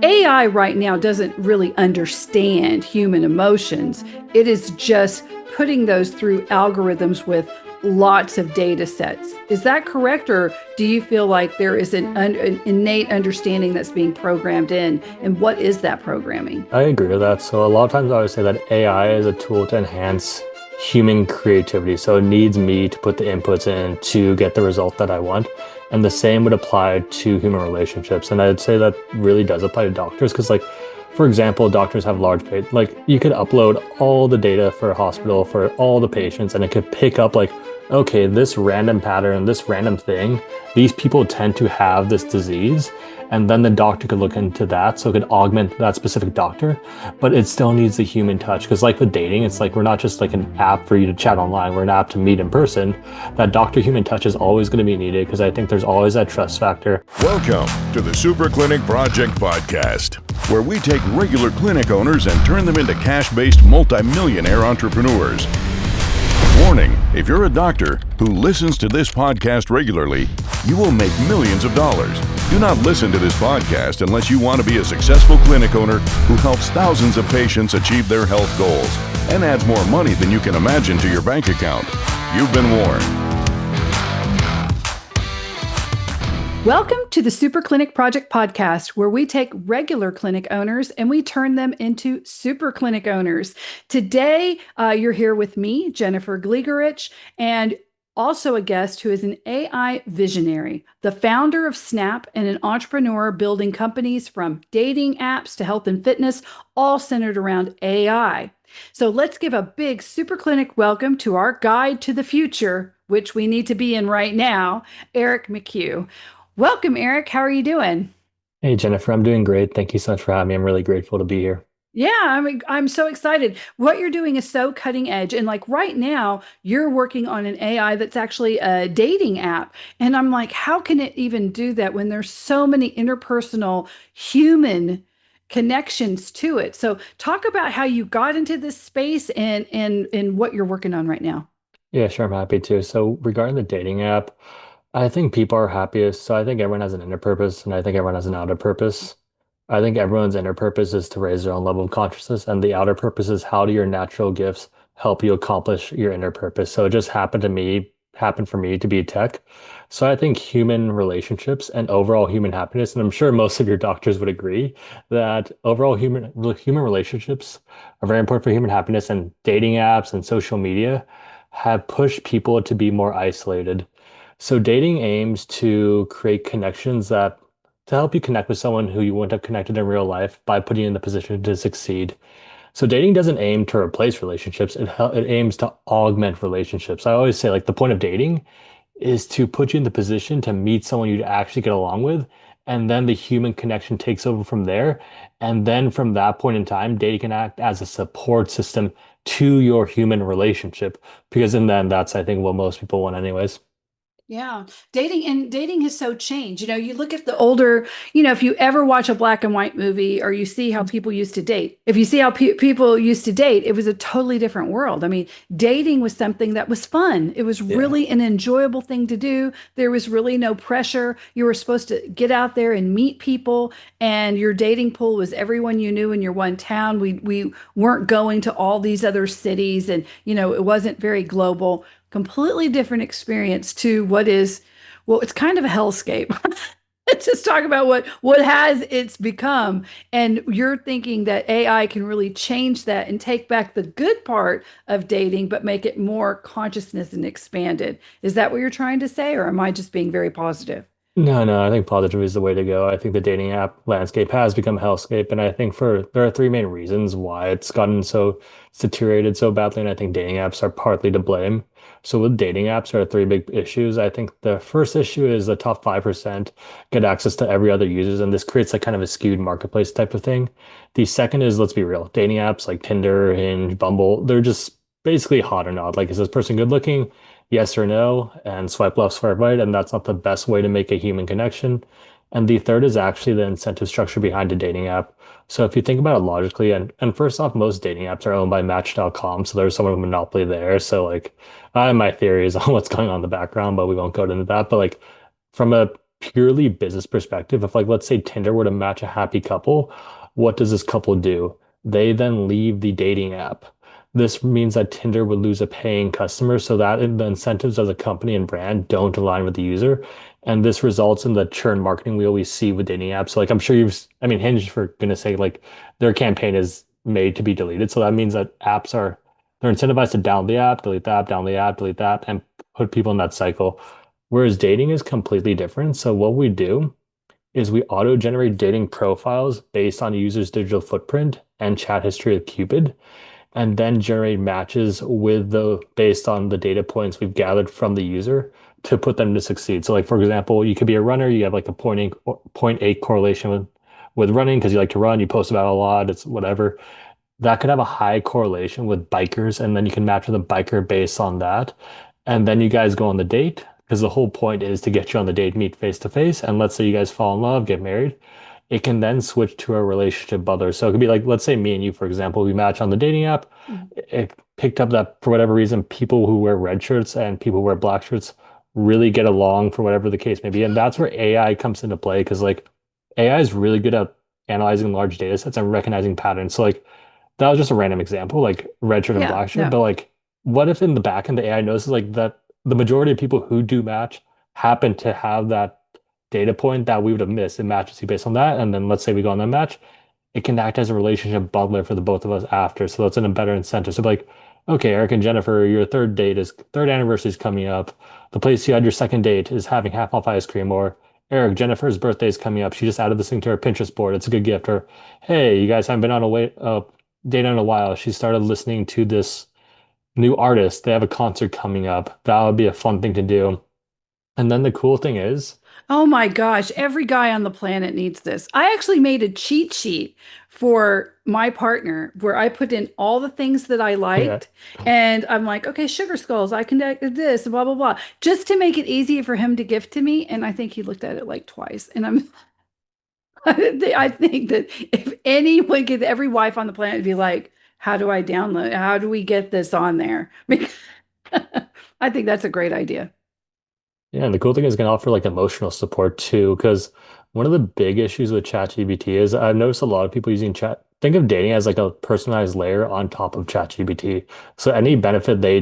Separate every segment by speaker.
Speaker 1: AI right now doesn't really understand human emotions. It is just putting those through algorithms with lots of data sets. Is that correct? Or do you feel like there is an innate understanding that's being programmed in? And what is that programming?
Speaker 2: I agree with that. So a lot of times I would say that AI is a tool to enhance human creativity. So it needs me to put the inputs in to get the result that I want. And the same would apply to human relationships. And I'd say that really does apply to doctors because for example, doctors have large you could upload all the data for a hospital for all the patients and it could pick up okay, this random pattern, this random thing, these people tend to have this disease. And then the doctor could look into that. So it could augment that specific doctor, but it still needs the human touch. Because with dating, it's we're not just an app for you to chat online. We're an app to meet in person. That doctor human touch is always going to be needed because I think there's always that trust factor.
Speaker 3: Welcome to the Super Clinic Project Podcast, where we take regular clinic owners and turn them into cash-based multimillionaire entrepreneurs. Warning, if you're a doctor who listens to this podcast regularly, you will make millions of dollars. Do not listen to this podcast unless you want to be a successful clinic owner who helps thousands of patients achieve their health goals and adds more money than you can imagine to your bank account. You've been warned.
Speaker 1: Welcome to the Super Clinic Project Podcast, where we take regular clinic owners and we turn them into super clinic owners. Today, you're here with me, Jennifer Gligoric, and also a guest who is an AI visionary, the founder of Snap and an entrepreneur building companies from dating apps to health and fitness, all centered around AI. So let's give a big Super Clinic welcome to our guide to the future, which we need to be in right now, Eric McHugh. Welcome, Eric. How are you doing?
Speaker 2: Hey, Jennifer, I'm doing great. Thank you so much for having me. I'm really grateful to be here.
Speaker 1: Yeah, I'm so excited. What you're doing is so cutting edge. And right now, you're working on an AI that's actually a dating app. And I'm like, how can it even do that when there's so many interpersonal human connections to it? So talk about how you got into this space and what you're working on right now.
Speaker 2: Yeah, sure, I'm happy to. So regarding the dating app, I think people are happiest. So I think everyone has an inner purpose and I think everyone has an outer purpose. I think everyone's inner purpose is to raise their own level of consciousness, and the outer purpose is how do your natural gifts help you accomplish your inner purpose. So it just happened for me to be tech. So I think human relationships and overall human happiness, and I'm sure most of your doctors would agree that overall human relationships are very important for human happiness, and dating apps and social media have pushed people to be more isolated. So dating aims to create connections that to help you connect with someone who you wouldn't have connected in real life by putting you in the position to succeed. So dating doesn't aim to replace relationships. It aims to augment relationships. I always say the point of dating is to put you in the position to meet someone you'd actually get along with. And then the human connection takes over from there. And then from that point in time, dating can act as a support system to your human relationship. Because in the end, that's, I think, what most people want anyways.
Speaker 1: Yeah, dating has so changed. You look at the older, if you ever watch a black and white movie or you see how people used to date, if you see how people used to date, it was a totally different world. I mean, dating was something that was fun. It was
Speaker 2: Yeah.
Speaker 1: really an enjoyable thing to do. There was really no pressure. You were supposed to get out there and meet people, and your dating pool was everyone you knew in your one town. We weren't going to all these other cities, and it wasn't very global. Completely different experience to what is, well, it's kind of a hellscape. Let's just talk about what has it's become. And you're thinking that AI can really change that and take back the good part of dating, but make it more consciousness and expanded. Is that what you're trying to say, or am I just being very positive?
Speaker 2: No, I think positive is the way to go. I think the dating app landscape has become a hellscape, and I think there are three main reasons why it's gotten so it's deteriorated so badly, and I think dating apps are partly to blame. So with dating apps, there are three big issues. I think the first issue is the top 5% get access to every other users, and this creates kind of a skewed marketplace type of thing. The second is, let's be real, dating apps like Tinder, Hinge, Bumble, they're just basically hot or not. Is this person good looking? Yes or no, and swipe left, swipe right, and that's not the best way to make a human connection. And the third is actually the incentive structure behind a dating app. So if you think about it logically, and first off, most dating apps are owned by Match.com, so there's somewhat of a monopoly there. So I have my theories on what's going on in the background, but we won't go into that. But from a purely business perspective, if like let's say Tinder were to match a happy couple, what does this couple do? They then leave the dating app. This means that Tinder would lose a paying customer, so that the incentives as a company and brand don't align with the user. And this results in the churn marketing we always see with dating apps. So like I'm sure I mean, Hinge, for goodness sake, like their campaign is made to be deleted. So that means that they're incentivized to download the app, delete the app, download the app, delete the app, and put people in that cycle. Whereas dating is completely different. So what we do is we auto-generate dating profiles based on a user's digital footprint and chat history with Cupid, and then generate matches based on the data points we've gathered from the user to put them to succeed. So like for example, you could be a runner, you have like a point 0.8 correlation with running because you like to run, you post about it a lot, it's whatever. That could have a high correlation with bikers, and then you can match with a biker based on that. And then you guys go on the date because the whole point is to get you on the date, meet face to face. And let's say you guys fall in love, get married. It can then switch to a relationship butler. So it could be like, let's say me and you, for example, we match on the dating app.
Speaker 1: Mhm.
Speaker 2: It picked up that for whatever reason, people who wear red shirts and people who wear black shirts really get along for whatever the case may be. And that's where AI comes into play because like AI is really good at analyzing large data sets and recognizing patterns. So like that was just a random example, like red shirt and
Speaker 1: Yeah,
Speaker 2: black shirt.
Speaker 1: yeah.
Speaker 2: But like, what if in the back end the AI notices like that the majority of people who do match happen to have that data point that we would have missed. It matches you based on that. And then let's say we go on that match, it can act as a relationship butler for the both of us after. So that's in a better incentive. So like, okay, Eric and Jennifer, your third anniversary is coming up. The place you had your second date is having half off ice cream. Or Eric, Jennifer's birthday is coming up. She just added this thing to her Pinterest board. It's a good gift. Or hey, you guys haven't been on a date in a while. She started listening to this new artist. They have a concert coming up. That would be a fun thing to do. And then the cool thing is,
Speaker 1: Oh my gosh, every guy on the planet needs this. I actually made a cheat sheet for my partner where I put in all the things that I
Speaker 2: yeah,
Speaker 1: liked. And I'm like, okay, sugar skulls, I can do this, blah, blah, blah, just to make it easy for him to gift to me. And I think he looked at it like twice. And I think that if anyone could, every wife on the planet would be like, how do I download? How do we get this on there? Because I think that's a great idea.
Speaker 2: yeah, and the cool thing is it can offer like emotional support too, because one of the big issues with ChatGPT is I've noticed a lot of people using think of dating as like a personalized layer on top of ChatGPT. So any benefit they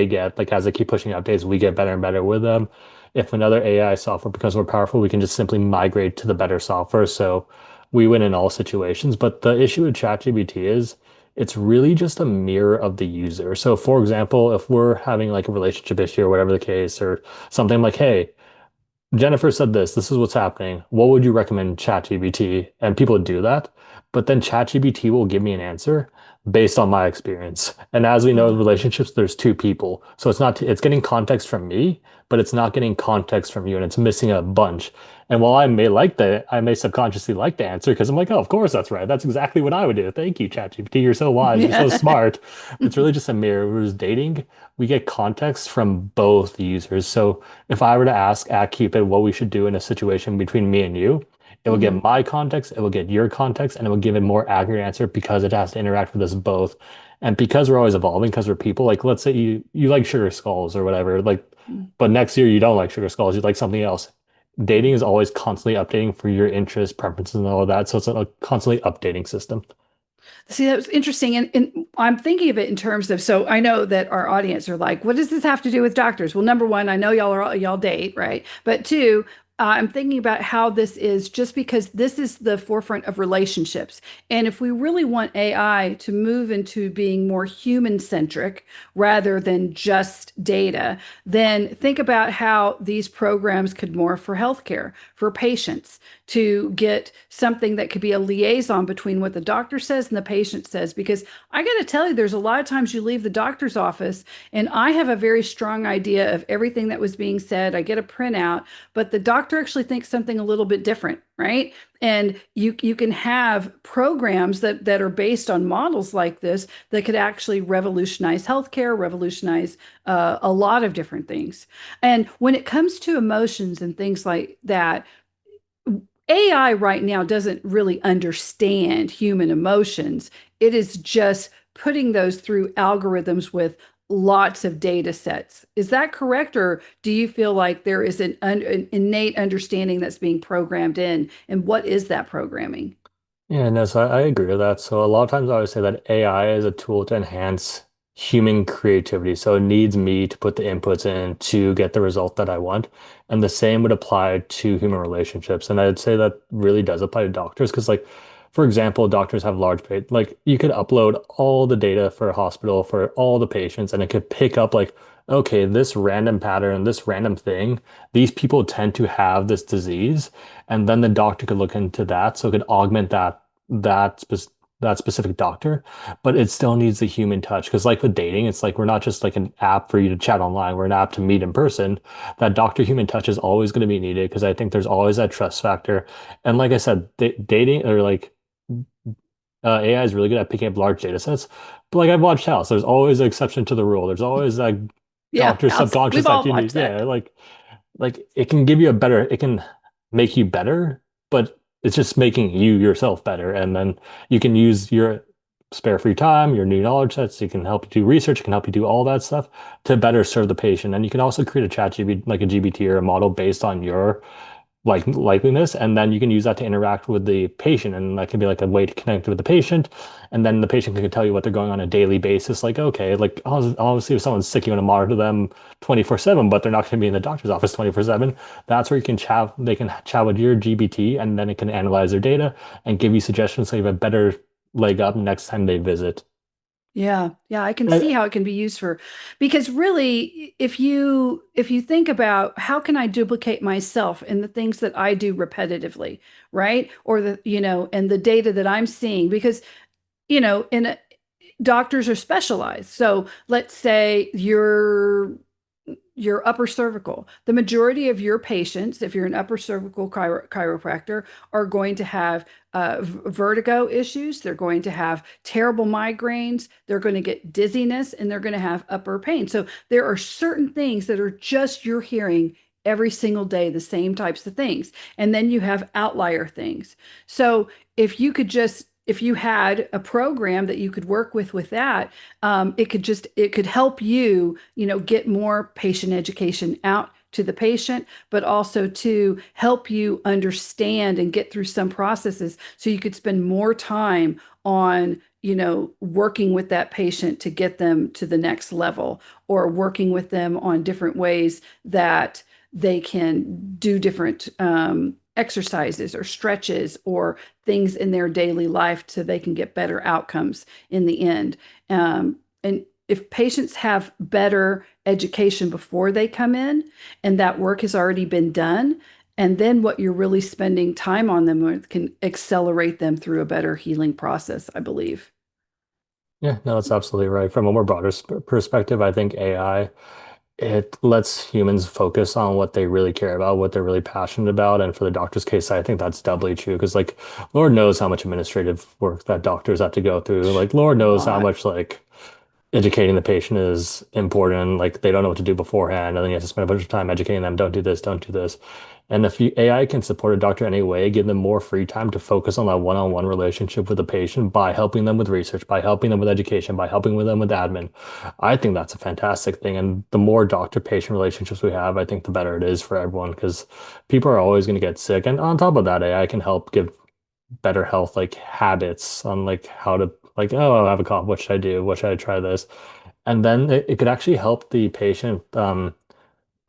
Speaker 2: get, like as they keep pushing updates, we get better and better with them. If another AI software becomes more powerful, we can just simply migrate to the better software. So we win in all situations. But the issue with ChatGPT is it's really just a mirror of the user. So for example, if we're having like a relationship issue or whatever the case, or something like, hey, Jennifer said this is what's happening. What would you recommend ChatGPT? And people do that. But then ChatGPT will give me an answer based on my experience. And as we know, in relationships, there's two people. So it's getting context from me, but it's not getting context from you. And it's missing a bunch. And while I may subconsciously like the answer because I'm like, oh, of course that's right. That's exactly what I would do. Thank you, ChatGPT. You're so wise. You're so
Speaker 1: Yeah.
Speaker 2: smart. It's really just a mirror. Whereas dating, we get context from both users. So if I were to ask at Cupid what we should do in a situation between me and you, it will get
Speaker 1: Mhm.
Speaker 2: my context, it will get your context, and it will give a more accurate answer because it has to interact with us both. And because we're always evolving, because we're people, like let's say you like sugar skulls or whatever, like, but next year you don't like sugar skulls, you like something else. Dating is always constantly updating for your interests, preferences, and all of that. So it's a constantly updating system.
Speaker 1: See, that was interesting. And I'm thinking of it in terms of, so I know that our audience are like, what does this have to do with doctors? Well, number one, I know y'all date, right? But two, I'm thinking about how this is just because this is the forefront of relationships. And if we really want AI to move into being more human centric rather than just data, then think about how these programs could morph for healthcare, for patients, to get something that could be a liaison between what the doctor says and the patient says. Because I got to tell you, there's a lot of times you leave the doctor's office and I have a very strong idea of everything that was being said. I get a printout, but the doctor actually thinks something a little bit different, right? And you can have programs that are based on models like this that could actually revolutionize healthcare, revolutionize a lot of different things. And when it comes to emotions and things like that, AI right now doesn't really understand human emotions. It is just putting those through algorithms with lots of data sets. Is that correct? Or do you feel like there is an innate understanding that's being programmed in? And what is that programming?
Speaker 2: Yeah, no, so I agree with that. So a lot of times I would say that AI is a tool to enhance human creativity. So it needs me to put the inputs in to get the result that I want. And the same would apply to human relationships. And I'd say that really does apply to doctors because, like, for example, doctors have large like you could upload all the data for a hospital for all the patients, and it could pick up like, okay, this random pattern, this random thing, these people tend to have this disease. And then the doctor could look into that, so it could augment that specific doctor, but it still needs the human touch. Because like with dating, it's like we're not just like an app for you to chat online, we're an app to meet in person. That doctor human touch is always going to be needed because I think there's always that trust factor. And like I said, dating or like AI is really good at picking up large data sets. But like I've watched House, there's always an exception to the rule. There's always that
Speaker 1: Yeah,
Speaker 2: doctor
Speaker 1: House.
Speaker 2: subconscious
Speaker 1: We've
Speaker 2: that
Speaker 1: all
Speaker 2: you need.
Speaker 1: watched that.
Speaker 2: Yeah, like it can give you a better, it can make you better, but it's just making you yourself better. And then you can use your spare free time, your new knowledge sets. It can help you do research. It can help you do all that stuff to better serve the patient. And you can also create a chat GBT, like a GBT or a model based on your like likeliness, and then you can use that to interact with the patient, and that can be like a way to connect with the patient, and then the patient can tell you what they're going on a daily basis. Like, okay, like obviously if someone's sick, you want to monitor them 24/7, but they're not going to be in the doctor's office 24/7. That's where you can chat, they can chat with your GBT, and then it can analyze their data and give you suggestions so you have a better leg up next time they visit.
Speaker 1: Yeah, yeah, I can
Speaker 2: And,
Speaker 1: see how it can be used for, because really, if you think about how can I duplicate myself in the things that I do repetitively, right? Or and the data that I'm seeing, because in doctors are specialized. So let's say your upper cervical. The majority of your patients, if you're an upper cervical chiropractor, are going to have vertigo issues. They're going to have terrible migraines. They're going to get dizziness, and they're going to have upper pain. So there are certain things that are just you're hearing every single day, the same types of things. And then you have outlier things. So if you had a program that you could work with that, it could help you, get more patient education out to the patient, but also to help you understand and get through some processes so you could spend more time on, working with that patient to get them to the next level, or working with them on different ways that they can do different exercises or stretches or things in their daily life so they can get better outcomes in the end. And if patients have better education before they come in, and that work has already been done, and then what you're really spending time on them with can accelerate them through a better healing process, I believe.
Speaker 2: yeah, no, that's absolutely right. From a more broader perspective, I think AI, it lets humans focus on what they really care about, what they're really passionate about. And for the doctor's case, I think that's doubly true because, like, Lord knows how much administrative work that doctors have to go through. Like, Lord
Speaker 1: A
Speaker 2: knows how
Speaker 1: lot.
Speaker 2: much, like, educating the patient is important. Like they don't know what to do beforehand, and then you have to spend a bunch of time educating them. Don't do this. Don't do this. And if AI can support a doctor in any way, give them more free time to focus on that one-on-one relationship with the patient by helping them with research, by helping them with education, by helping with them with admin, I think that's a fantastic thing. And the more doctor-patient relationships we have, I think the better it is for everyone because people are always going to get sick. And on top of that, AI can help give better health like habits on like how to like, oh, I have a cough, what should I do, what should I try this, and then it could actually help the patient.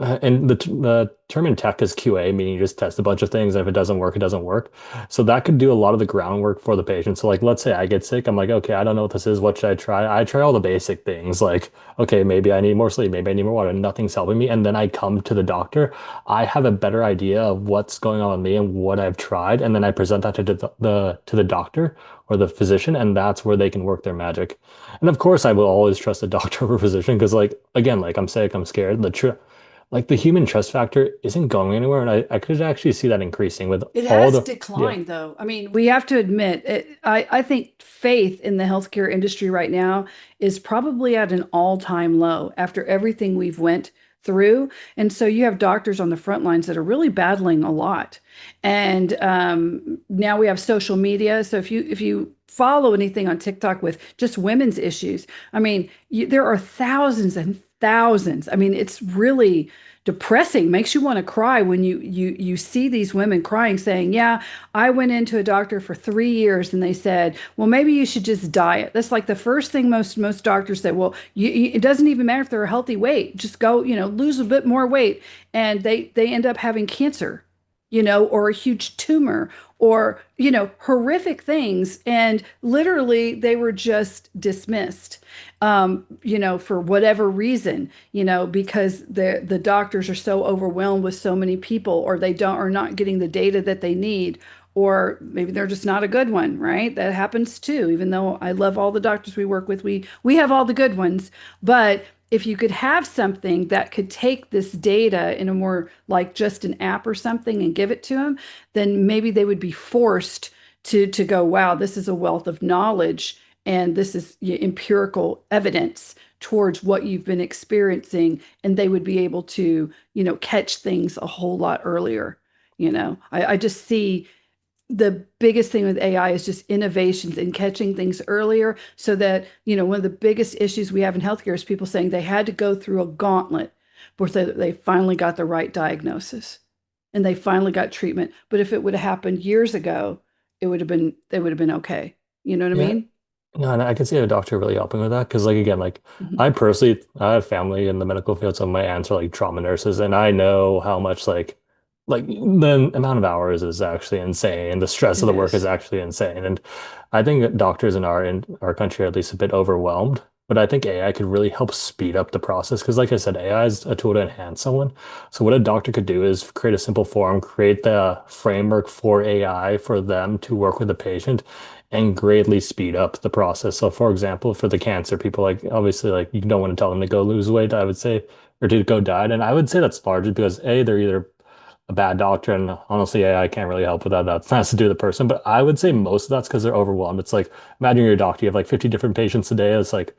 Speaker 2: And the term in tech is QA, meaning you just test a bunch of things. And if it doesn't work, it doesn't work. So that could do a lot of the groundwork for the patient. So like, let's say I get sick. I'm like, okay, I don't know what this is. What should I try? I try all the basic things like, okay, maybe I need more sleep. Maybe I need more water. Nothing's helping me. And then I come to the doctor. I have a better idea of what's going on with me and what I've tried. And then I present that to the doctor or the physician. And that's where they can work their magic. And of course, I will always trust a doctor over physician because like, again, like I'm sick, I'm scared. Like the human trust factor isn't going anywhere, and I could actually see that increasing with
Speaker 1: It
Speaker 2: all
Speaker 1: has
Speaker 2: the yeah.
Speaker 1: declined, though. I mean, we have to admit, I think faith in the healthcare industry right now is probably at an all-time low after everything we've went through. And so you have doctors on the front lines that are really battling a lot. And now we have social media. So if you follow anything on TikTok with just women's issues, I mean, there are thousands and thousands. I mean, it's really depressing, makes you want to cry when you see these women crying saying, yeah, I went into a doctor for 3 years and they said, well, maybe you should just diet. That's like the first thing most doctors say. Well, it doesn't even matter if they're a healthy weight, just go, lose a bit more weight. And they end up having cancer, or a huge tumor, or horrific things, and literally they were just dismissed, for whatever reason, because the doctors are so overwhelmed with so many people, or they don't are not getting the data that they need, or maybe they're just not a good one, right? That happens too. Even though I love all the doctors we work with, we have all the good ones, but if you could have something that could take this data in a more like just an app or something and give it to them, then maybe they would be forced to go, wow, this is a wealth of knowledge and this is empirical evidence towards what you've been experiencing, and they would be able to, catch things a whole lot earlier. I just see the biggest thing with AI is just innovations in catching things earlier, so that, one of the biggest issues we have in healthcare is people saying they had to go through a gauntlet before they finally got the right diagnosis and they finally got treatment. But if it would have happened years ago, they would have been okay. You know what I
Speaker 2: Yeah.
Speaker 1: mean?
Speaker 2: No, and I can see a doctor really helping with that because, like, again, like
Speaker 1: Mhm.
Speaker 2: I have family in the medical field, so my aunts are like trauma nurses, and I know how much like the amount of hours is actually insane. The stress of
Speaker 1: It
Speaker 2: the work is
Speaker 1: is.
Speaker 2: actually insane, and I think that doctors in our country are at least a bit overwhelmed. But I think AI could really help speed up the process because, like I said, AI is a tool to enhance someone. So what a doctor could do is create a simple form, create the framework for AI for them to work with the patient and greatly speed up the process. So for example, for the cancer, people like obviously like you don't want to tell them to go lose weight, I would say, or to go diet. And I would say that's largely because A, they're either a bad doctor, and honestly, AI can't really help with that. That has to do with the person. But I would say most of that's because they're overwhelmed. It's like imagine you're a doctor, you have like 50 different patients a day. It's like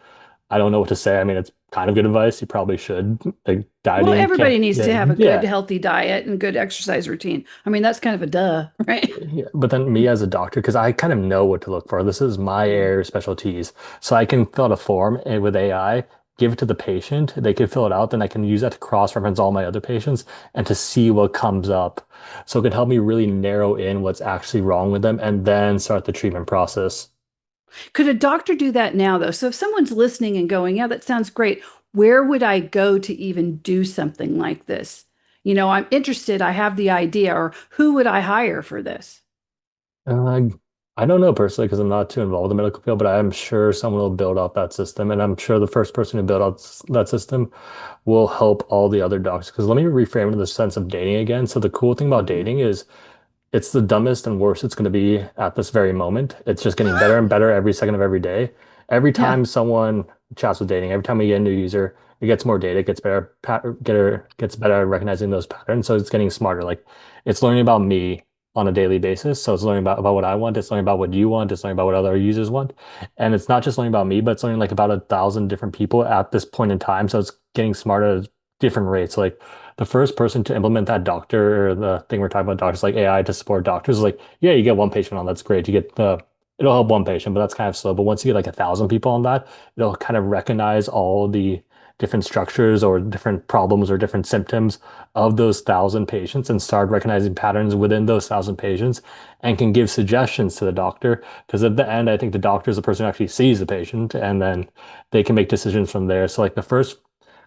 Speaker 2: I don't know what to say. I mean, it's kind of good advice. You probably should. Like
Speaker 1: Well,
Speaker 2: dieting can't,
Speaker 1: everybody needs to
Speaker 2: yeah,
Speaker 1: have a good,
Speaker 2: yeah.
Speaker 1: healthy diet and good exercise routine. I mean, that's kind of a duh, right?
Speaker 2: Yeah, but then me as a doctor, because I kind of know what to look for. This is my
Speaker 1: Yeah.
Speaker 2: area of specialties. So I can fill out a form and with AI, give it to the patient. They can fill it out. Then I can use that to cross-reference all my other patients and to see what comes up. So it can help me really narrow in what's actually wrong with them and then start the treatment process.
Speaker 1: Could a doctor do that now, though? So if someone's listening and going, yeah, that sounds great, where would I go to even do something like this? I'm interested, I have the idea, or who would I hire for this?
Speaker 2: Uh, I don't know personally because I'm not too involved in the medical field, but I'm sure someone will build out that system. And I'm sure the first person to build out that system will help all the other docs. Because let me reframe it in the sense of dating again. So the cool thing about
Speaker 1: Mhm.
Speaker 2: dating is it's the dumbest and worst it's going to be at this very moment. It's just getting better and better every second of every day. Every
Speaker 1: Yeah.
Speaker 2: time someone chats with dating, every time we get a new user, it gets more data, it gets better, gets better at recognizing those patterns. So it's getting smarter. Like it's learning about me on a daily basis. So it's learning about what I want. It's learning about what you want. It's learning about what other users want. And it's not just learning about me, but it's learning like about 1,000 different people at this point in time. So it's getting smarter at different rates. Like the first person to implement that doctor or the thing we're talking about, doctors like AI to support doctors, is like, yeah, you get one patient on, that's great. You get it'll help one patient, but that's kind of slow. But once you get like 1,000 people on that, it'll kind of recognize all the different structures or different problems or different symptoms of those 1,000 patients and start recognizing patterns within those 1,000 patients and can give suggestions to the doctor. Because at the end, I think the doctor is the person who actually sees the patient and then they can make decisions from there. So like the first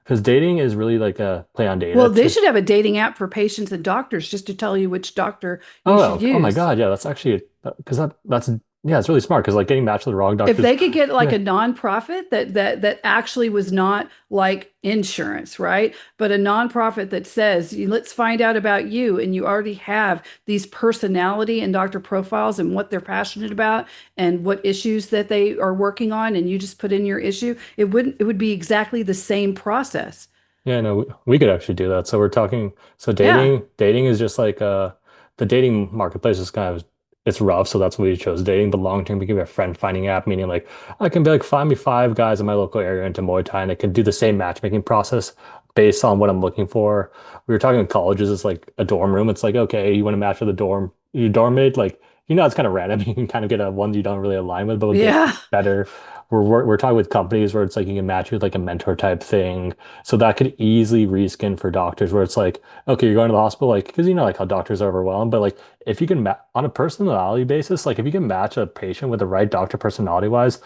Speaker 2: because dating is really like a play on data
Speaker 1: Well, they
Speaker 2: too.
Speaker 1: should have a dating app for patients and doctors just to tell you which doctor you should
Speaker 2: Oh my
Speaker 1: use.
Speaker 2: God, yeah, that's actually because that's yeah, it's really smart because like getting matched with the wrong
Speaker 1: If
Speaker 2: doctors.
Speaker 1: they could get like
Speaker 2: Yeah,
Speaker 1: a nonprofit that actually was not like insurance, right? But a nonprofit that says, let's find out about you, and you already have these personality and doctor profiles and what they're passionate about and what issues that they are working on, and you just put in your issue, it would be exactly the same process.
Speaker 2: yeah, no, we could actually do that. So we're talking. So
Speaker 1: Yeah.
Speaker 2: dating is just like the dating marketplace is kind of. it's rough, so that's why we chose dating. But long term, we can be a friend finding app, meaning like I can be like, find me five guys in my local area into Muay Thai, and they can do the same matchmaking process based on what I'm looking for. We were talking in colleges, it's like a dorm room. It's like, okay, you want to match with a your dorm mate, like it's kind of random. You can kind of get a one you don't really align with, but with dating,
Speaker 1: Yeah.
Speaker 2: it's better. We're talking with companies where it's like you can match with like a mentor type thing. So that could easily reskin for doctors where it's like, okay, you're going to the hospital, like, because like how doctors are overwhelmed, but like if you can on a personality basis, like if you can match a patient with the right doctor personality wise,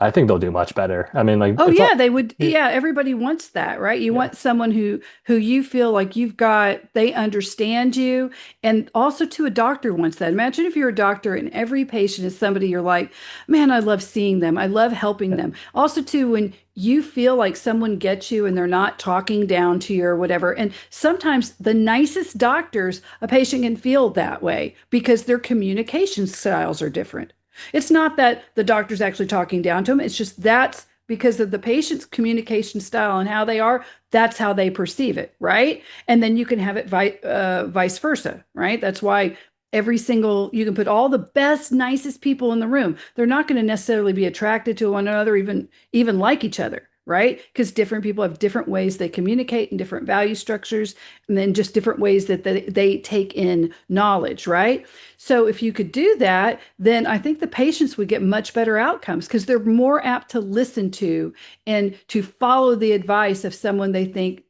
Speaker 2: I think they'll do much better. I mean, like
Speaker 1: Oh
Speaker 2: it's
Speaker 1: yeah,
Speaker 2: all,
Speaker 1: they would.
Speaker 2: yeah,
Speaker 1: Yeah, everybody wants that, right? You
Speaker 2: yeah,
Speaker 1: want someone who you feel like you've got, they understand you, and also to a doctor wants that. Imagine if you're a doctor and every patient is somebody you're like, man, I love seeing them. I love helping
Speaker 2: yeah,
Speaker 1: them. Also, too, when you feel like someone gets you and they're not talking down to you or whatever. And sometimes the nicest doctors, a patient can feel that way because their communication styles are different. It's not that the doctor's actually talking down to them. It's just that's because of the patient's communication style and how they are. That's how they perceive it, right? And then you can have it vice versa, right? That's why you can put all the best, nicest people in the room. They're not going to necessarily be attracted to one another, even like each other, right? Because different people have different ways they communicate and different value structures, and then just different ways that they take in knowledge, right? So if you could do that, then I think the patients would get much better outcomes because they're more apt to listen to and to follow the advice of someone they think,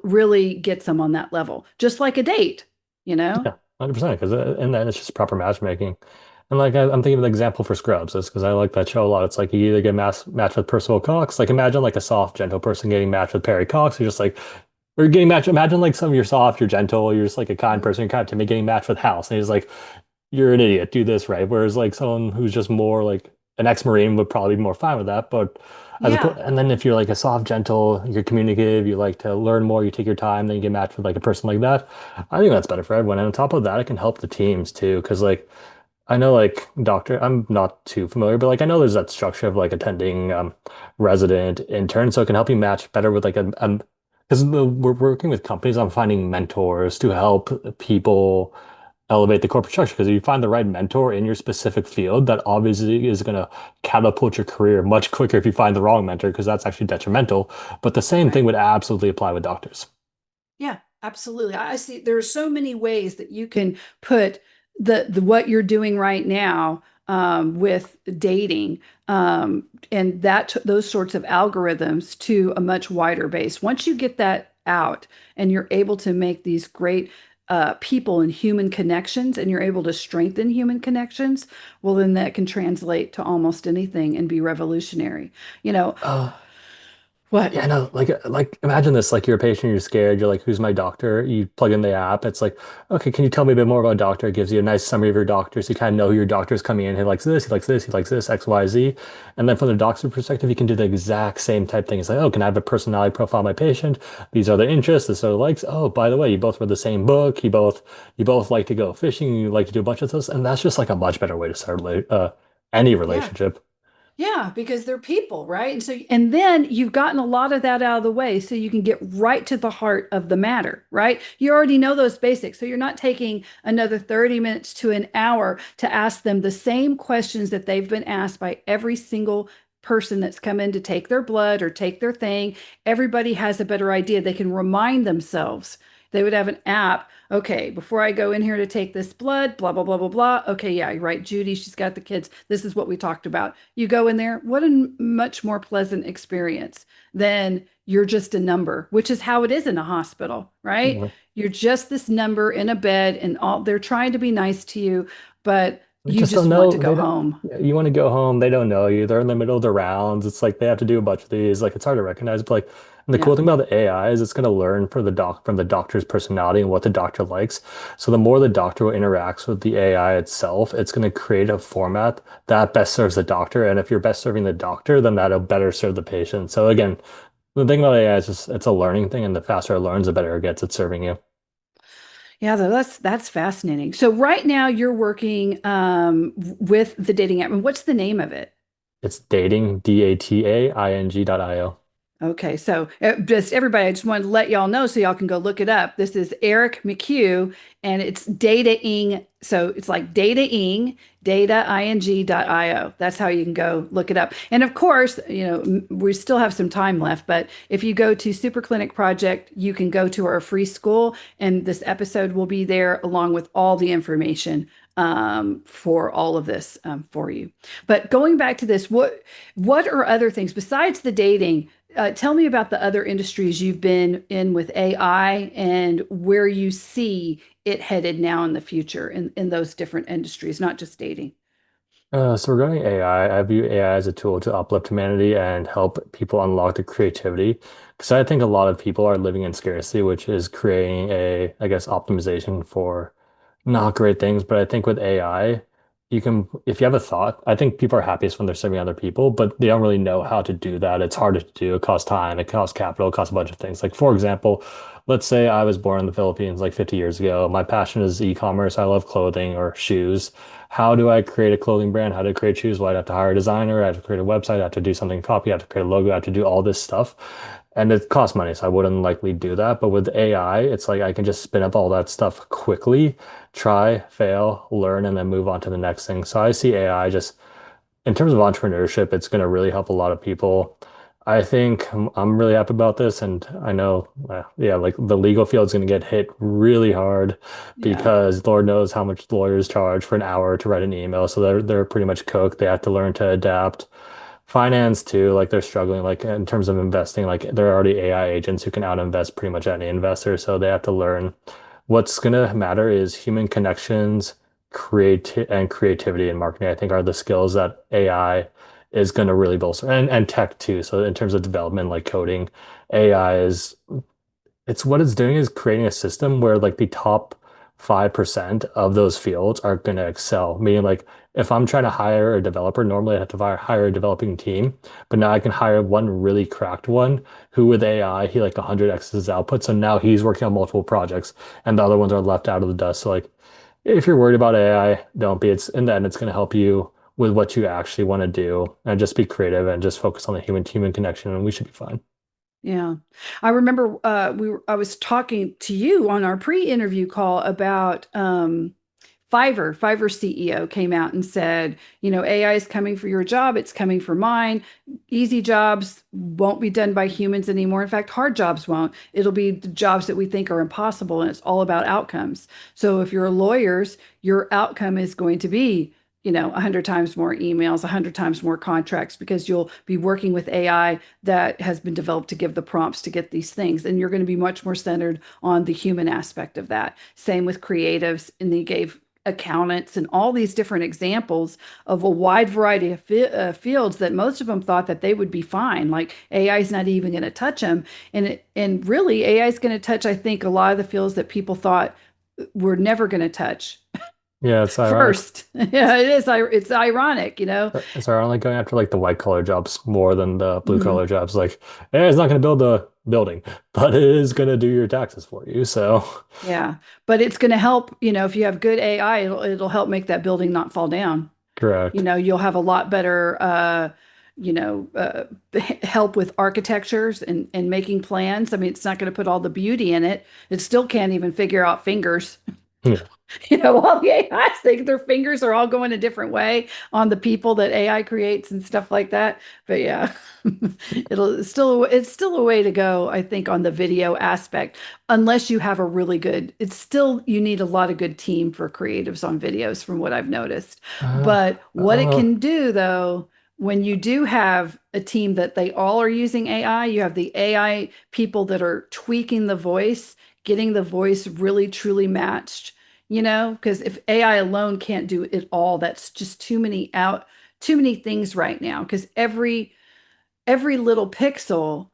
Speaker 1: really gets them on that level, just like a date, you know?
Speaker 2: yeah, 100%. Because and then it's just proper matchmaking. And like I'm thinking of the example for Scrubs is because I like that show a lot. It's like you either get matched with Percival Cox, like imagine like a soft, gentle person getting matched with Perry Cox. You're just like, or getting matched. Imagine like some you're soft, you're gentle, you're just like a kind person, you're kind of timid, getting matched with House, and he's like, you're an idiot, do this right. Whereas like someone who's just more like an ex-Marine would probably be more fine with that. But
Speaker 1: Yeah.
Speaker 2: and then if you're like a soft, gentle, you're communicative, you like to learn more, you take your time, then you get matched with like a person like that. I think that's better for everyone. And on top of that, it can help the teams too. Cause like I know like doctor, I'm not too familiar, but like I know there's that structure of like attending resident intern, so it can help you match better with like because we're working with companies on finding mentors to help people elevate the corporate structure. Because if you find the right mentor in your specific field, that obviously is going to catapult your career much quicker if you find the wrong mentor, because that's actually detrimental. But the same thing
Speaker 1: Right.
Speaker 2: would absolutely apply with doctors.
Speaker 1: Yeah, absolutely. I see there are so many ways that you can put the what you're doing right now with dating and those sorts of algorithms to a much wider base. Once you get that out and you're able to make these great people and human connections and you're able to strengthen human connections, well, then that can translate to almost anything and be revolutionary. You know,
Speaker 2: Uh,
Speaker 1: what?
Speaker 2: Yeah, no, like imagine this, like you're a patient, you're scared, you're like, who's my doctor? You plug in the app, it's like, okay, can you tell me a bit more about a doctor? It gives you a nice summary of your doctor, so you kind of know who your doctor's coming in. He likes this, he likes this, he likes this, X, Y, Z. And then from the doctor's perspective, you can do the exact same type thing. It's like, oh, can I have a personality profile of my patient? These are their interests, this are their likes. Oh, by the way, you both read the same book, you both like to go fishing, you like to do a bunch of this, and that's just like a much better way to start any
Speaker 1: Yeah.
Speaker 2: relationship.
Speaker 1: Yeah, because they're people, right? And then you've gotten a lot of that out of the way so you can get right to the heart of the matter, right? You already know those basics. So you're not taking another 30 minutes to an hour to ask them the same questions that they've been asked by every single person that's come in to take their blood or take their thing. Everybody has a better idea. They can remind themselves. They would have an app. Okay, before I go in here to take this blood, blah, blah, blah, blah, blah. Okay, yeah, you're right. Judy, she's got the kids. This is what we talked about. You go in there, what a much more pleasant experience than you're just a number, which is how it is in a hospital, right? You're just this number in a bed and all they're trying to be nice to you, but
Speaker 2: They
Speaker 1: you
Speaker 2: just don't
Speaker 1: just want to
Speaker 2: know.
Speaker 1: go
Speaker 2: They don't.
Speaker 1: home.
Speaker 2: Yeah, you want to go home. They don't know you. They're in the middle of the rounds. It's like they have to do a bunch of these. Like it's hard to recognize. But like, and the
Speaker 1: Yeah.
Speaker 2: cool thing about the AI is it's going to learn from the doctor's personality and what the doctor likes. So the more the doctor interacts with the AI itself, it's going to create a format that best serves the doctor. And if you're best serving the doctor, then that'll better serve the patient. So again, the thing about AI is just it's a learning thing, and the faster it learns, the better it gets at serving you.
Speaker 1: Yeah, that's fascinating. So right now you're working with the dating app. And what's the name of it?
Speaker 2: It's dating, DATAING.io.
Speaker 1: Okay, so just everybody, I just wanted to let y'all know so y'all can go look it up. This is Eric McHugh, and it's Data.ing. So it's like Data.ing, data.ing.io. That's how you can go look it up. And of course, we still have some time left, but if you go to Super Clinic Project, you can go to our free school, and this episode will be there along with all the information for all of this for you. But going back to this, what are other things besides the dating? Tell me about the other industries you've been in with AI and where you see it headed now in the future in those different industries, not just dating.
Speaker 2: So regarding AI, I view AI as a tool to uplift humanity and help people unlock the creativity. Because I think a lot of people are living in scarcity, which is creating a, I guess, optimization for not great things. But I think with AI, you can, if you have a thought, I think people are happiest when they're serving other people, but they don't really know how to do that. It's harder to do. It costs time, it costs capital, it costs a bunch of things. Like, for example, let's say I was born in the Philippines like 50 years ago. My passion is e-commerce. I love clothing or shoes. How do I create a clothing brand? How do I create shoes? Well, I'd have to hire a designer. I have to create a website. I have to do something copy. I have to create a logo. I have to do all this stuff. And it costs money, so I wouldn't likely do that. But with AI, it's like I can just spin up all that stuff quickly, try, fail, learn, and then move on to the next thing. So I see AI just in terms of entrepreneurship, it's going to really help a lot of people. I think I'm really happy about this, and I know, yeah, like the legal field is going to get hit really hard
Speaker 1: Yeah.
Speaker 2: because Lord knows how much lawyers charge for an hour to write an email. So they're pretty much cooked. They have to learn to adapt. Finance too, like they're struggling, like in terms of investing, like there are already AI agents who can out invest pretty much any investor. So they have to learn. What's gonna matter is human connections, creativity and marketing, I think are the skills that AI is gonna really bolster and tech too. So in terms of development, like coding, AI is it's what it's doing is creating a system where like the top 5% of those fields are going to excel. Meaning like if I'm trying to hire a developer, normally I have to hire a developing team, but now I can hire one really cracked one who with AI, he like 100x his output. So now he's working on multiple projects and the other ones are left out of the dust. So like if you're worried about AI, don't be. It's in the end, it's going to help you with what you actually want to do and just be creative and just focus on the human connection and we should be fine.
Speaker 1: Yeah. I remember I was talking to you on our pre-interview call about Fiverr. Fiverr CEO came out and said, AI is coming for your job, it's coming for mine. Easy jobs won't be done by humans anymore. In fact, hard jobs won't. It'll be the jobs that we think are impossible, and it's all about outcomes. So if you're lawyers, your outcome is going to be 100 times more emails, 100 times more contracts, because you'll be working with AI that has been developed to give the prompts to get these things. And you're going to be much more centered on the human aspect of that. Same with creatives. And they gave accountants and all these different examples of a wide variety of fields that most of them thought that they would be fine. Like AI is not even going to touch them. And really, AI is going to touch, I think, a lot of the fields that people thought were never going to touch
Speaker 2: Yeah, it's ironic.
Speaker 1: first. Yeah, it is. It's ironic,
Speaker 2: It's ironic going after like the white collar jobs more than the blue
Speaker 1: Mhm.
Speaker 2: collar jobs. Like, it's not going to build the building, but it is going to do your taxes for you. So,
Speaker 1: Yeah, but it's going to help. If you have good AI, it'll help make that building not fall down.
Speaker 2: correct.
Speaker 1: You'll have a lot better, help with architectures and making plans. I mean, it's not going to put all the beauty in it. It still can't even figure out fingers.
Speaker 2: Yeah.
Speaker 1: All the AIs think their fingers are all going a different way on the people that AI creates and stuff like that. But yeah, it's still a way to go, I think, on the video aspect, unless you have a really good, it's still, you need a lot of good team for creatives on videos from what I've noticed.
Speaker 2: Uh,
Speaker 1: But what it
Speaker 2: uh,
Speaker 1: can do though, when you do have a team that they all are using AI, you have the AI people that are tweaking the voice, getting the voice really truly matched, because if AI alone can't do it all, that's just too many things right now, because every little pixel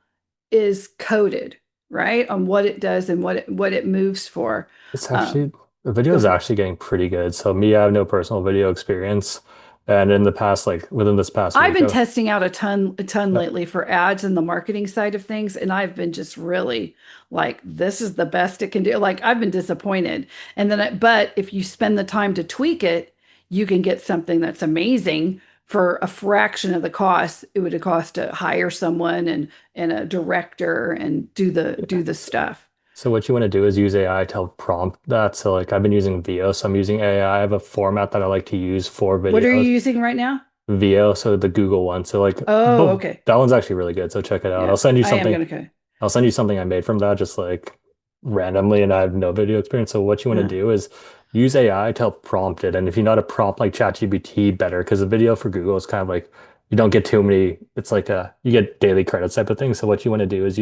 Speaker 1: is coded, right, on what it does and what it moves for.
Speaker 2: it's
Speaker 1: Um,
Speaker 2: actually, the video
Speaker 1: Go
Speaker 2: is
Speaker 1: ahead.
Speaker 2: actually getting pretty good. So, me, I have no personal video experience. And in the past, like within this past
Speaker 1: I've
Speaker 2: week,
Speaker 1: been testing out a ton
Speaker 2: uh,
Speaker 1: lately for ads and the marketing side of things, and I've been just really like, this is the best it can do. Like, I've been disappointed. But if you spend the time to tweak it, you can get something that's amazing for a fraction of the cost it would have cost to hire someone and a director and do the stuff.
Speaker 2: So what you want to do is use AI to help prompt that. So like I've been using VO, so I'm using AI. I have a format that I like to use for
Speaker 1: What are you
Speaker 2: videos.
Speaker 1: using right now?
Speaker 2: VO, so the Google one. So like,
Speaker 1: Oh,
Speaker 2: but
Speaker 1: okay.
Speaker 2: that one's actually really good. So check it out.
Speaker 1: Yeah, I am
Speaker 2: Something.
Speaker 1: gonna go.
Speaker 2: I'll send you something I made from that just like randomly, and I have no video experience. So what you want to
Speaker 1: Uh,
Speaker 2: do is use AI to help prompt it. And if you know how to prompt like ChatGPT better, because the video for Google is kind of like you don't get too many, it's like you get daily credits type of thing. So what you want to do is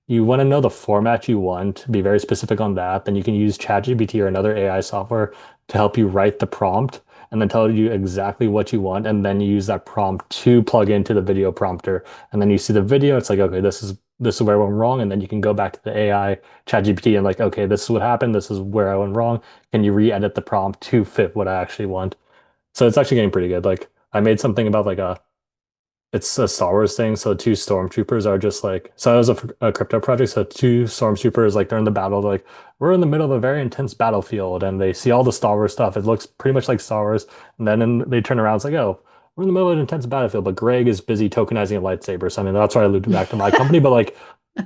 Speaker 2: you want to know the format you want, be very specific on that. Then you can use ChatGPT or another AI software to help you write the prompt and then tell you exactly what you want. And then you use that prompt to plug into the video prompter. And then you see the video, it's like, okay, this is where I went wrong. And then you can go back to the AI ChatGPT and like, okay, this is what happened. This is where I went wrong. Can you re-edit the prompt to fit what I actually want? So it's actually getting pretty good. Like I made something about like it's a Star Wars thing. So two stormtroopers are just like, so it was a crypto project. So two stormtroopers, like during the battle, they're like, we're in the middle of a very intense battlefield and they see all the Star Wars stuff. It looks pretty much like Star Wars. And then they turn around, it's like, oh, we're in the middle of an intense battlefield, but Greg is busy tokenizing a lightsaber. So I mean, that's why I looped back to my company, but like,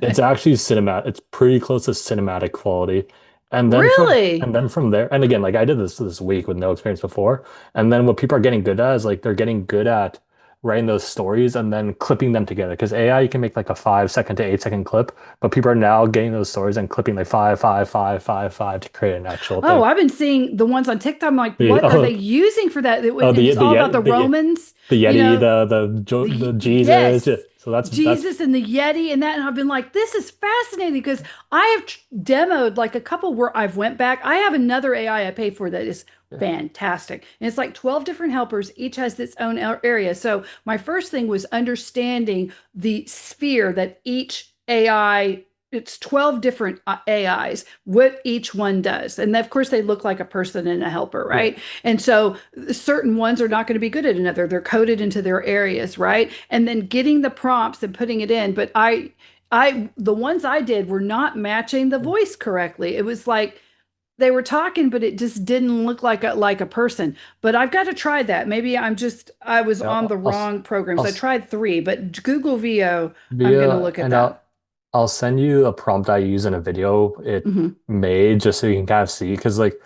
Speaker 2: it's actually cinematic. It's pretty close to cinematic quality. And
Speaker 1: really?
Speaker 2: then from there, and again, like I did this week with no experience before. And then what people are getting good at is like they're getting good at writing those stories and then clipping them together. Because AI, you can make like a 5 second to 8 second clip, but people are now getting those stories and clipping like five, five, five, five, five to create an actual
Speaker 1: Oh,
Speaker 2: thing.
Speaker 1: I've been seeing the ones on TikTok. I'm like,
Speaker 2: The
Speaker 1: what are they using for that?
Speaker 2: oh
Speaker 1: And it's all about the Romans,
Speaker 2: the
Speaker 1: you
Speaker 2: Yeti,
Speaker 1: know,
Speaker 2: the Jesus. Yeah.
Speaker 1: yes,
Speaker 2: So that's
Speaker 1: Jesus and the Yeti and that. And I've been like, this is fascinating because I have demoed like a couple where I've went back. I have another AI I pay for that is
Speaker 2: yeah.
Speaker 1: fantastic. And it's like 12 different helpers, each has its own area. So my first thing was understanding the sphere that each AI, it's 12 different AIs, what each one does. And of course, they look like a person and a helper,
Speaker 2: Yeah.
Speaker 1: right? And so certain ones are not going to be good at another. They're coded into their areas, right? And then getting the prompts and putting it in. But the ones I did were not matching the voice correctly. It was like they were talking, but it just didn't look like a person. But I've got to try that. Maybe I was
Speaker 2: Yeah,
Speaker 1: on the wrong programs. I
Speaker 2: I'll
Speaker 1: tried three, but Google VO, I'm going to
Speaker 2: via
Speaker 1: look at
Speaker 2: and
Speaker 1: that.
Speaker 2: I'll send you a prompt I use in a video it
Speaker 1: Hmm.
Speaker 2: made just so you can kind of see because like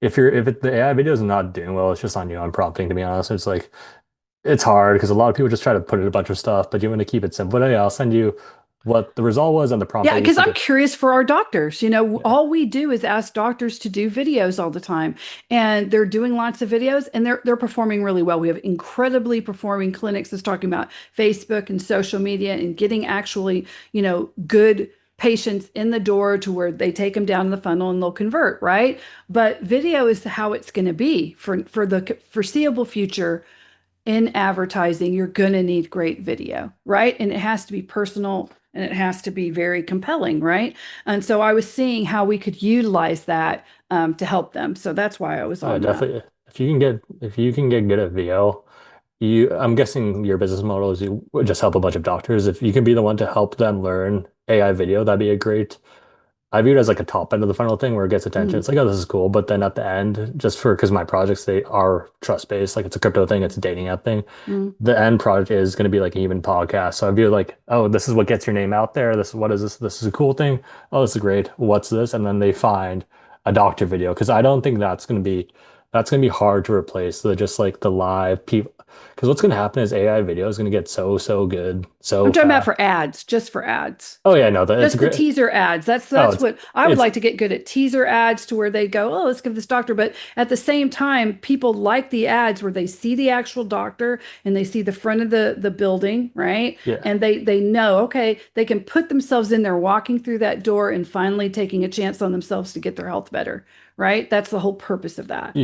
Speaker 2: if the AI video is not doing well, it's just on you. I'm prompting to be honest. It's like it's hard because a lot of people just try to put in a bunch of stuff, but you want to keep it simple. But yeah, I'll send you what the result was and the prompt I
Speaker 1: Yeah,
Speaker 2: used
Speaker 1: because
Speaker 2: to
Speaker 1: I'm
Speaker 2: do.
Speaker 1: curious for our doctors.
Speaker 2: Yeah.
Speaker 1: All we do is ask doctors to do videos all the time, and they're doing lots of videos, and they're performing really well. We have incredibly performing clinics that's talking about Facebook and social media and getting actually, good patients in the door to where they take them down the funnel and they'll convert, right? But video is how it's going to be for the foreseeable future in advertising. You're going to need great video, right? And it has to be personal and it has to be very compelling, right? And so I was seeing how we could utilize that to help them. So that's why I was on that.
Speaker 2: Definitely. If you can get good at VO, I'm guessing your business model is you would just help a bunch of doctors. If you can be the one to help them learn AI video, that'd be a great. I view it as like a top end of the funnel thing where it gets attention.
Speaker 1: Mm,
Speaker 2: It's like, oh, this is cool. But then at the end, just for because my projects, they are trust based, like it's a crypto thing, it's a dating app thing.
Speaker 1: mm.
Speaker 2: The end product is going to be like an even podcast. So I view it like, oh, this is what gets your name out there. This is what is this? This is a cool thing. Oh, this is great. What's this? And then they find a doctor video because I don't think that's going to be hard to replace the just like the live people. Because what's going to happen is AI video is going to get so good
Speaker 1: I'm
Speaker 2: so
Speaker 1: talking about
Speaker 2: fast.
Speaker 1: for ads, just for ads.
Speaker 2: Oh yeah, no, it's
Speaker 1: Just the
Speaker 2: great.
Speaker 1: teaser ads. That's
Speaker 2: Oh,
Speaker 1: that's what I would
Speaker 2: it's
Speaker 1: like to get good at, teaser ads to where they go, oh, let's give this doctor. But at the same time, people like the ads where they see the actual doctor and they see the front of the building, right?
Speaker 2: yeah.
Speaker 1: And they know, okay, they can put themselves in there walking through that door and finally taking a chance on themselves to get their health better, right? That's the whole purpose of that.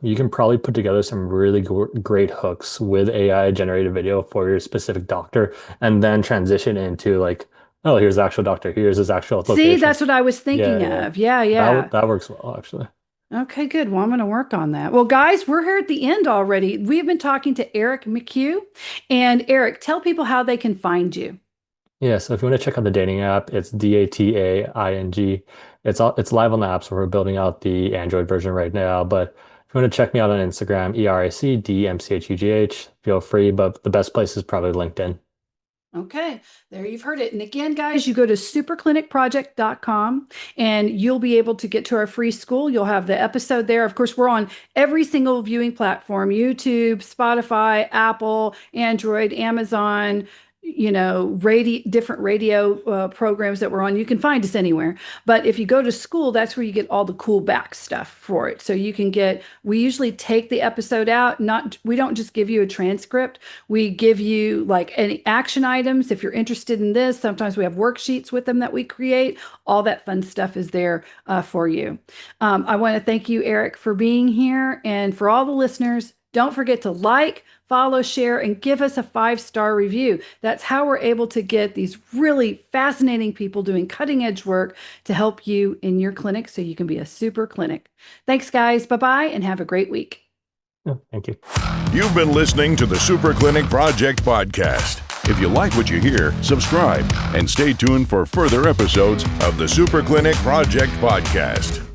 Speaker 2: You can probably put together some really great hooks with AI generated video for your specific doctor, and then transition into like, oh, here's the actual doctor, here's his actual
Speaker 1: See,
Speaker 2: location.
Speaker 1: that's what I was
Speaker 2: Yeah,
Speaker 1: thinking
Speaker 2: yeah,
Speaker 1: of. Yeah, yeah.
Speaker 2: that works well actually.
Speaker 1: Okay, good. Well, I'm going to work on that. Well, guys, we're here at the end already. We've been talking to Eric McHugh. And Eric, tell people how they can find you.
Speaker 2: Yeah, so if you want to check out the dating app, it's Dataing. It's live on the App Store. We're building out the Android version right now, but If you want to check me out on Instagram, ERICDMCHUGH, feel free, but the best place is probably LinkedIn.
Speaker 1: Okay, there you've heard it. And again, guys, you go to superclinicproject.com and you'll be able to get to our free school. You'll have the episode there. Of course, we're on every single viewing platform: YouTube, Spotify, Apple, Android, Amazon, different radio programs that we're on. You can find us anywhere. But if you go to school, that's where you get all the cool back stuff for it. So we usually take the episode out. We don't just give you a transcript. We give you like any action items. If you're interested in this, sometimes we have worksheets with them that we create. All that fun stuff is there for you. I want to thank you, Eric, for being here. And for all the listeners, don't forget to like, follow, share, and give us a 5-star review. That's how we're able to get these really fascinating people doing cutting edge work to help you in your clinic so you can be a super clinic. Thanks, guys. Bye-bye, and have a great week.
Speaker 2: Thank you.
Speaker 3: You've been listening to the Super Clinic Project podcast. If you like what you hear, subscribe and stay tuned for further episodes of the Super Clinic Project podcast.